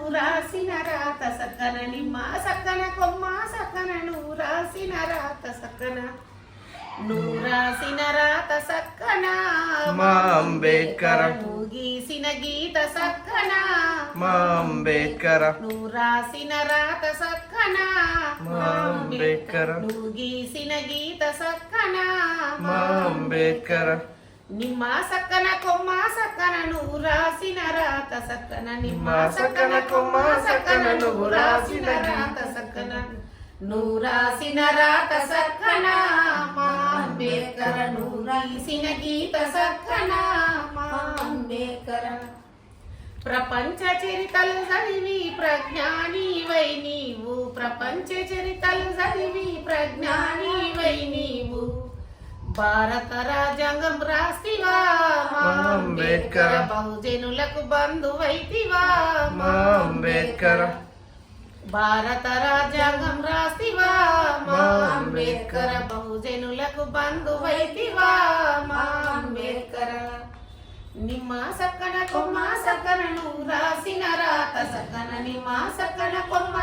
నువ్వు రాసిన రాత సక్కన నిమ్మ సక్కన కొమ్మ సక్కన నువ్వు రాసిన రాత సక్కన నువ్వు రాసిన రాత సక్కన మా అంబేద్కర నువ్వు గీసిన గీత సక్కన మా అంబేద్కర నువ్వు రాసిన రాత సక్కన మా అంబేద్కర నువ్వు గీసిన గీత సక్కన మా అంబేద్కర నిమ్మ సక్కన కొమ్మ సక్కన నువ్వు రాసిన రాత సక్కన నిమ్మ సక్కన కొమ్మ సక్కన నువ్వు రాసిన రాత సక్కన నువ్వు రాసిన రాత సక్కన మా అంబేద్కర నువ్వు రాసిన గీత సక్కన మా అంబేద్కర ప్రపంచ చరితలు చదివి ప్రజ్ఞానివై నీవు ప్రపంచ చరితలు చదివి ప్రజ్ఞానివై నీవు భారత రాజ్యాంగం రాస్తివా మా అంబేద్కర బహుజనులకు బంధువైతివా మా అంబేద్కర భారత రాజ్యాంగం రాస్తివా మా అంబేద్కర బహుజనులకు బంధువైతివా మా అంబేద్కర నిమ్మ సక్కన కొమ్మ సక్కన నువ్వు రాసిన రాత సక్కన నిమ్మ సక్కన కొమ్మ